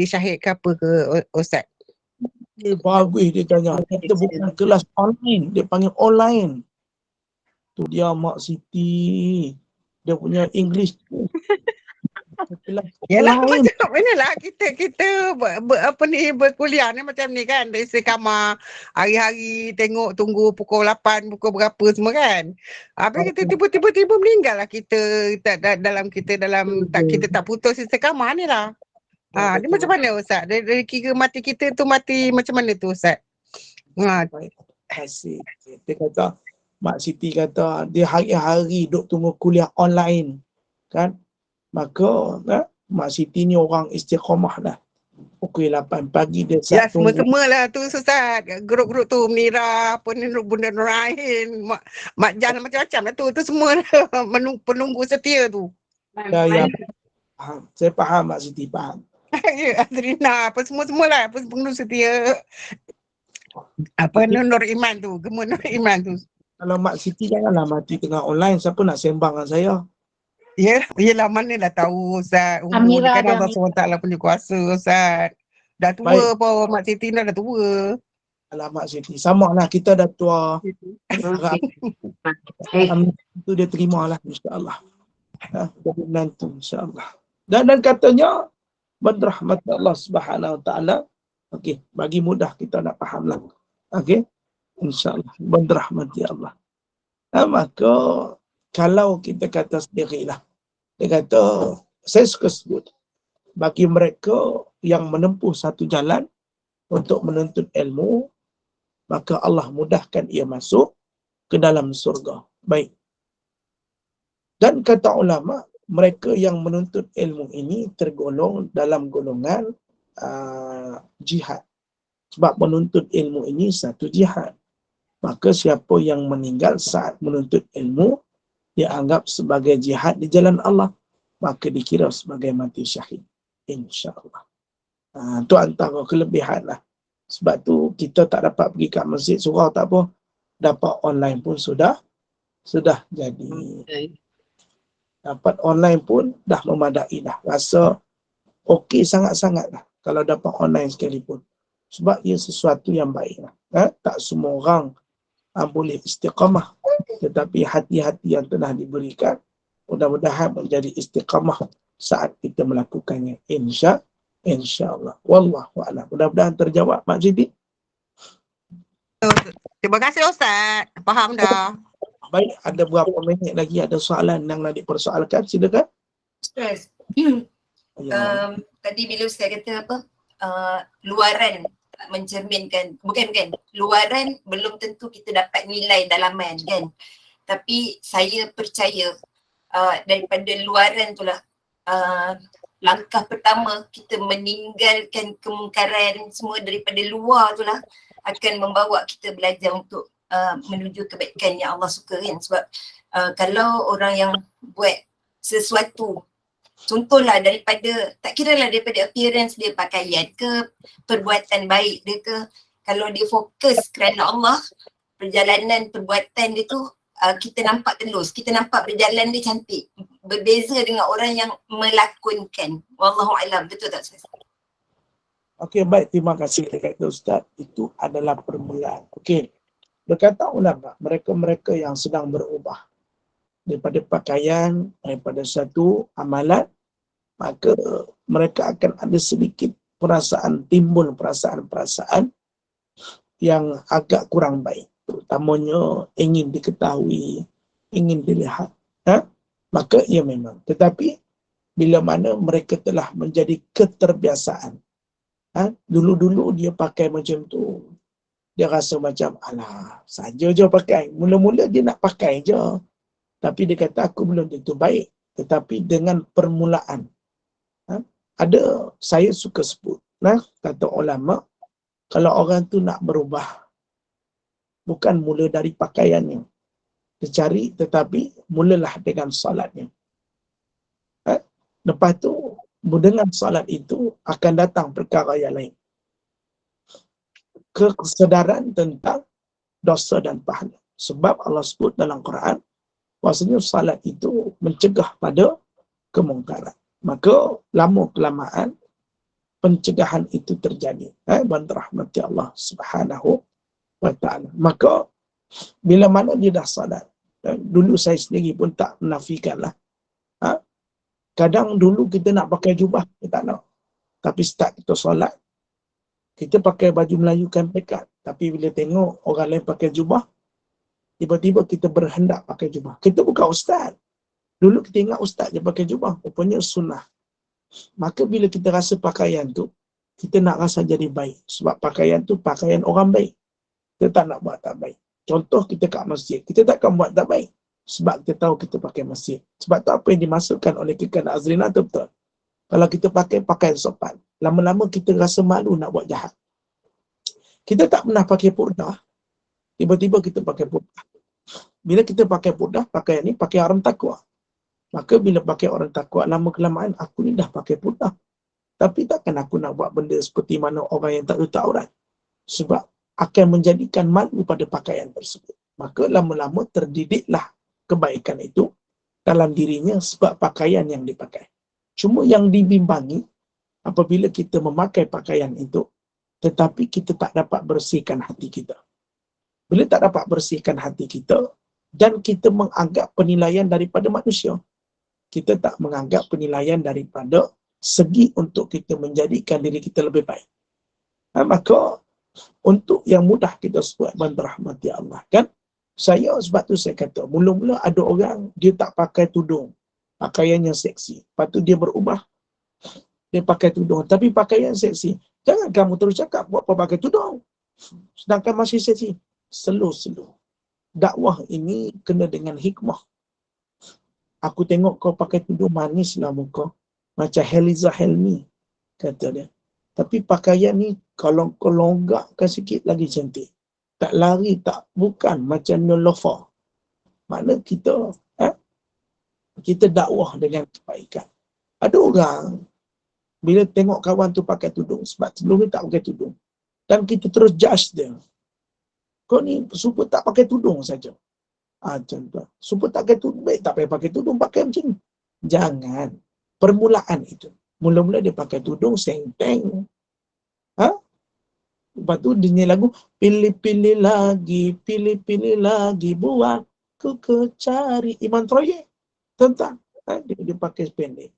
syahid ke apa ke Ustaz? Bagus dia tanya. Kita bukan kelas online, dia panggil online. Tu dia Mak Siti, dia punya English. Yalah macam inilah kita berkuliah ni macam ni kan, istiqamah hari-hari tunggu pukul 8 pukul berapa semua kan. Habis kita tiba-tiba meninggal lah kita tak putus istiqamah ni lah. Ni macam mana Ustaz? Dari kira mati kita tu mati macam mana tu Ustaz? Asyik. Dia kata, Mak Siti kata dia hari-hari duk tunggu kuliah online kan. Maka Mak Siti ni orang istiqamah dah. Pukul 8 pagi dia Ya semua lah tu Ustaz. Grup-grup tu Mira, apa ni Bunda Nurain, Mak Jan macam-macam lah tu semua penunggu setia tu. Ya. Saya faham Mak Siti, faham. Ya, Adrina, apa semua lah, apa penunggu setia. Apa Nur Iman tu? Gemuk Nur Iman tu. Kalau Mak Siti janganlah mati tengah online. Siapa nak sembang dengan saya? Ya, yelah mana dah tahu Ustaz. Umur ni Amira kan ada Allah SWT punya kuasa Ustaz. Dah tua Baik. pun Mak Siti dah tua. Alah Mak Siti. Sama lah, kita dah tua. Harap itu dia terima lah, insyaAllah. Jadi menantu, insyaAllah. Dan katanya, berrahmat Allah Subhanahu Wa Taala. Okey, bagi mudah kita nak faham lah. Okey, insyaAllah. Berrahmat ya Allah. Maka, kalau kita kata sendirilah, dia kata, saya suka sebut, bagi mereka yang menempuh satu jalan untuk menuntut ilmu, maka Allah mudahkan ia masuk ke dalam surga. Baik. Dan kata ulama, mereka yang menuntut ilmu ini tergolong dalam golongan jihad. Sebab menuntut ilmu ini satu jihad. Maka siapa yang meninggal saat menuntut ilmu, dia anggap sebagai jihad di jalan Allah, maka dikira sebagai mati syahid. InsyaAllah. Itu antara kelebihan lah. Sebab tu kita tak dapat pergi kat masjid surau, tak apa. Dapat online pun sudah jadi. Dapat online pun dah memadai dah. Rasa okey sangat-sangat lah kalau dapat online sekalipun. Sebab ia sesuatu yang baik lah. Tak semua orang boleh istiqamah. Tetapi hati-hati yang telah diberikan, mudah-mudahan menjadi istiqamah saat kita melakukannya. InsyaAllah. Wallahu'alam. Mudah-mudahan terjawab, Mak Siti. Terima kasih Ustaz. Faham dah. Baik, ada berapa minit lagi ada soalan yang nak dipersoalkan? Silakan. Ustaz, Ya. tadi bila Ustaz kata apa, luaran mencerminkan, bukan, luaran belum tentu kita dapat nilai dalaman kan. Tapi saya percaya daripada luaran tu lah, langkah pertama kita meninggalkan kemungkaran semua daripada luar tu lah akan membawa kita belajar untuk menuju kebaikan yang Allah suka kan. Sebab kalau orang yang buat sesuatu, contohlah daripada, tak kira lah daripada appearance dia, pakaian ke, perbuatan baik dia ke, kalau dia fokus kerana Allah, perjalanan perbuatan dia tu kita nampak telus, kita nampak berjalan dia cantik. Berbeza dengan orang yang melakonkan. Wallahu'alam. Betul tak Ustaz? Okey, baik. Terima kasih dekat Ustaz. Itu adalah permulaan. Okey. Berkata ulama, mereka-mereka yang sedang berubah daripada pakaian, daripada satu amalan, maka mereka akan ada sedikit perasaan, timbul perasaan-perasaan yang agak kurang baik. Terutamanya ingin diketahui, ingin dilihat. Maka ia memang. Tetapi bila mana mereka telah menjadi keterbiasaan. Dulu-dulu dia pakai macam tu, dia rasa macam, alah, saja je pakai. Mula-mula dia nak pakai je. Tapi dia kata, aku belum tentu baik. Tetapi dengan permulaan. Ada, saya suka sebut. Kata ulama, kalau orang tu nak berubah, bukan mula dari pakaiannya. Dia cari, tetapi mulalah dengan salatnya. Lepas tu, dengan salat itu akan datang perkara yang lain. Kesedaran tentang dosa dan pahala. Sebab Allah sebut dalam Quran, bahasanya salat itu mencegah pada kemungkaran. Maka lama-kelamaan pencegahan itu terjadi. Dan rahmati Allah Subhanahu Wa Ta'ala. Maka bila mana dia dah salat, dulu saya sendiri pun tak menafikan lah. Kadang dulu kita nak pakai jubah, kita tak nak. Tapi start kita solat, kita pakai baju Melayu kan pekat. Tapi bila tengok orang lain pakai jubah, tiba-tiba kita berhendak pakai jubah. Kita bukan ustaz. Dulu kita ingat ustaz je pakai jubah. Rupanya sunnah. Maka bila kita rasa pakaian tu, kita nak rasa jadi baik. Sebab pakaian tu pakaian orang baik. Kita tak nak buat tak baik. Contoh kita kat masjid, kita takkan buat tak baik. Sebab kita tahu kita pakai masjid. Sebab tu apa yang dimasukkan oleh Kika Azrina tu betul. Kalau kita pakai pakaian sopan, lama-lama kita rasa malu nak buat jahat. Kita tak pernah pakai purdah, tiba-tiba kita pakai purdah. Bila kita pakai purdah, pakaian ni pakai orang takwa. Maka bila pakai orang takwa, lama-kelamaan aku ni dah pakai purdah. Tapi takkan aku nak buat benda seperti mana orang yang tak tahu aurat. Sebab akan menjadikan malu pada pakaian tersebut. Maka lama-lama terdidiklah kebaikan itu dalam dirinya sebab pakaian yang dipakai. Cuma yang dibimbangi apabila kita memakai pakaian itu, tetapi kita tak dapat bersihkan hati kita. Bila tak dapat bersihkan hati kita, dan kita menganggap penilaian daripada manusia, kita tak menganggap penilaian daripada segi untuk kita menjadikan diri kita lebih baik. Maka untuk yang mudah kita sebut rahmati Allah, kan? Sebab tu saya kata, mula-mula ada orang dia tak pakai tudung, pakaiannya seksi. Lepas tu dia berubah, dia pakai tudung, tapi pakaian seksi. Jangan kamu terus cakap buat apa pakai tudung, sedangkan masih seksi. Slow. Dakwah ini kena dengan hikmah. Aku tengok kau pakai tudung manislah muka, macam Heliza Helmi, kata dia. Tapi pakaian ni kalau kau longgakkan sikit lagi cantik. Tak lari, tak bukan macam Nolofa. Mana kita kita dakwah dengan kebaikan. Ada orang bila tengok kawan tu pakai tudung, sebab sebelum ni tak pakai tudung, dan kita terus judge dia. Kau ni super tak pakai tudung saja. Contoh, super tak pakai tudung, baik tak payah pakai tudung, pakai macam ni. Jangan. Permulaan itu. Mula-mula dia pakai tudung, senteng. Lepas tu dia lagu, pilih-pilih lagi, buat ku cari Iman Troye. Tentang, dia pakai pendek.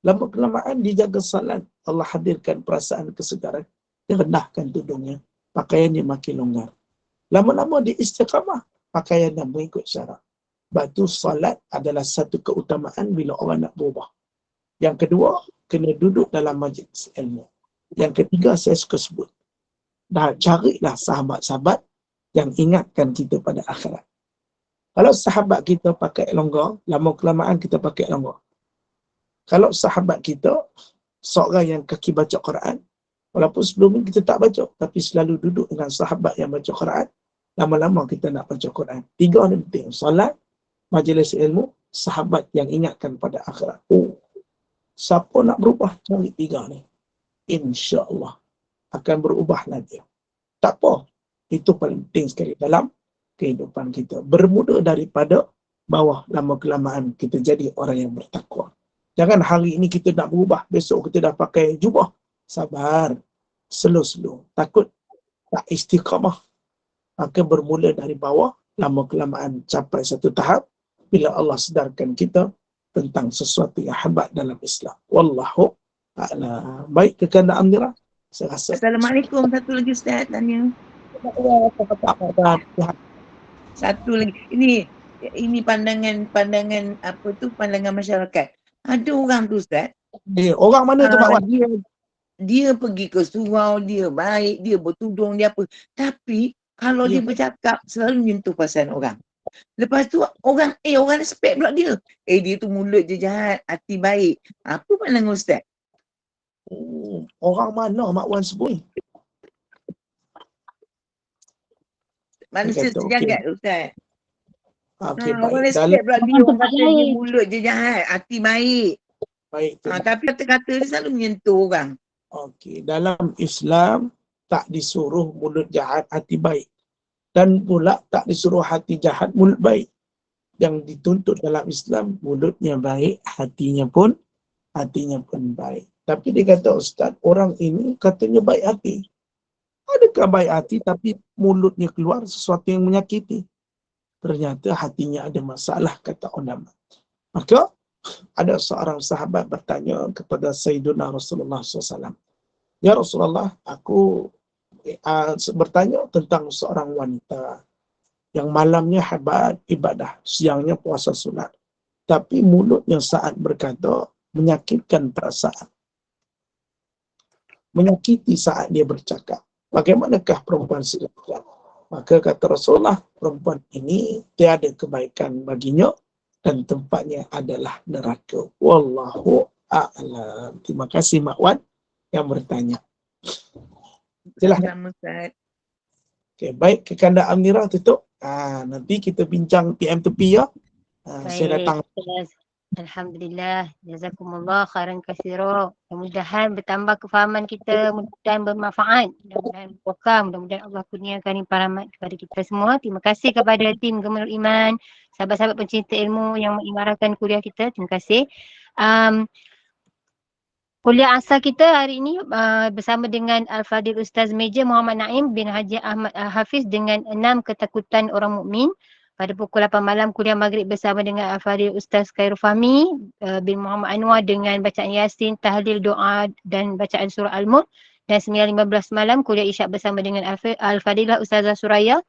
Lama-kelamaan dia jaga salat, Allah hadirkan perasaan kesegaran. Dia rendahkan tudungnya, pakaiannya makin longgar. Lama-lama dia istiqamah, pakaiannya mengikut syarak. Sebab tu salat adalah satu keutamaan bila orang nak berubah. Yang kedua, kena duduk dalam majlis ilmu. Yang ketiga, saya suka sebut, dah carilah sahabat-sahabat yang ingatkan kita pada akhirat. Kalau sahabat kita pakai longgar, lama-kelamaan kita pakai longgar. Kalau sahabat kita seorang yang kaki baca Quran, walaupun sebelum ni kita tak baca, tapi selalu duduk dengan sahabat yang baca Quran, lama-lama kita nak baca Quran. Tiga ni penting. Salat, majlis ilmu, sahabat yang ingatkan pada akhirat. Siapa nak berubah, cari tiga ni. InsyaAllah akan berubahlah dia. Tak apa. Itu paling penting sekali dalam kehidupan kita. Bermula daripada bawah, lama-kelamaan kita jadi orang yang bertakwa. Jangan hari ini kita nak berubah, besok kita dah pakai jubah. Sabar. Slow. Takut tak istiqamah. Maka bermula dari bawah, lama-kelamaan capai satu tahap, bila Allah sedarkan kita tentang sesuatu yang hebat dalam Islam. Wallahu a'lam. Baik, kekandaan Amira. Saya rasa. Assalamualaikum. Satu lagi Ustaz tanya. Satu lagi. Ini pandangan apa tu, pandangan masyarakat. Ada orang tu Ustaz. Orang mana tu Pak Wan? Dia pergi ke surau, dia baik, dia bertudung, dia apa. Tapi kalau dia bercakap selalu menyentuh perasaan orang. Lepas tu orang respect pula dia. Dia tu mulut je jahat, hati baik. Apa pandangan Ustaz? Orang mana Mak Wan sebut? Manusia sejagat Ustaz. Orang baik. respect pula dia, orang kata dia mulut je jahat, hati baik. Baik. Tapi kata-kata dia selalu menyentuh orang. Okey, dalam Islam tak disuruh mulut jahat, hati baik. Dan pula tak disuruh hati jahat, mulut baik. Yang dituntut dalam Islam, mulutnya baik, hatinya pun baik. Tapi dia kata, Ustaz, orang ini katanya baik hati. Adakah baik hati tapi mulutnya keluar sesuatu yang menyakiti? Ternyata hatinya ada masalah, kata ulama. Maka ada seorang sahabat bertanya kepada Sayyiduna Rasulullah SAW. Ya Rasulullah, aku bertanya tentang seorang wanita yang malamnya hebat ibadah, siangnya puasa sunat. Tapi mulutnya saat berkata menyakitkan perasaan. Menyakiti saat dia bercakap. Bagaimanakah perempuan sedemikian? Maka kata Rasulullah, perempuan ini tiada kebaikan baginya dan tempatnya adalah neraka. Wallahu a'lam. Terima kasih Mak Wan yang bertanya. Silakan. Okay, baik, Kekanda Amira tutup. Nanti kita bincang PM2P ya. Saya datang. Alhamdulillah, jazakumullah khairan katsira. Mudah-mudahan bertambah kefahaman kita, mudah-mudahan bermanfaat, mudah-mudahan berkah, mudah-mudahan Allah kurniakan rahmat kepada kita semua. Terima kasih kepada tim Gemerul Iman, sahabat-sahabat pencinta ilmu yang mengimarahkan kuliah kita. Terima kasih. Kuliah asal kita hari ini bersama dengan Al-Fadil Ustaz Meja Muhammad Naim bin Haji Ahmad Hafiz dengan 6 ketakutan orang mukmin. Pada pukul 8 malam kuliah maghrib bersama dengan Al-Fadil Ustaz Khairul Fahmi bin Muhammad Anwar dengan bacaan Yasin, tahlil, doa dan bacaan surah Al-Mulk. Dan 9.15 malam kuliah isyak bersama dengan Al-Fadilah Ustazah Suraya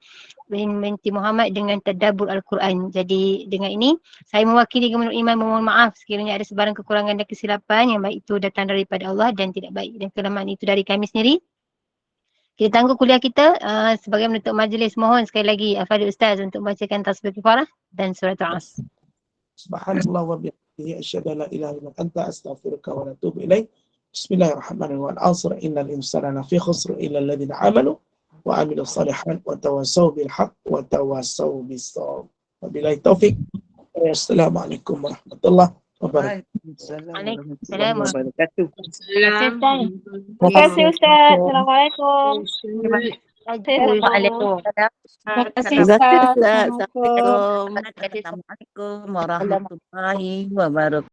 binti Muhammad dengan tadabbur Al-Quran. Jadi dengan ini saya mewakili Gemerul Iman memohon maaf sekiranya ada sebarang kekurangan dan kesilapan yang baik itu datang daripada Allah dan tidak baik dan kelemahan itu dari kami sendiri. Kita tangguh kuliah kita sebagai menutup majlis. Mohon sekali lagi Al-Fadil Ustaz untuk membacakan tasbih kifarah dan surah Al-As. Subhanallah wa bihamdihi asyhadu an la ilaha illa anta astaghfiruka wa atubu ilaik. Bismillahirrahmanirrahim. Wal 'asr innal insana lafi khusr illa alladziina aamanu wa 'amilus shalihat wa tawassaw bil haqq wa tawassaw bis shawab. Wabillahi taufik. Assalamualaikum warahmatullahi wabarakatuh. Waalaikumsalam warahmatullahi wabarakatuh. Terima kasih Ustaz. Assalamualaikum. Waalaikumsalam. Terima kasih Terima Ustaz. kasih, Ustaz. Assalamualaikum. Assalamualaikum warahmatullahi wabarakatuh.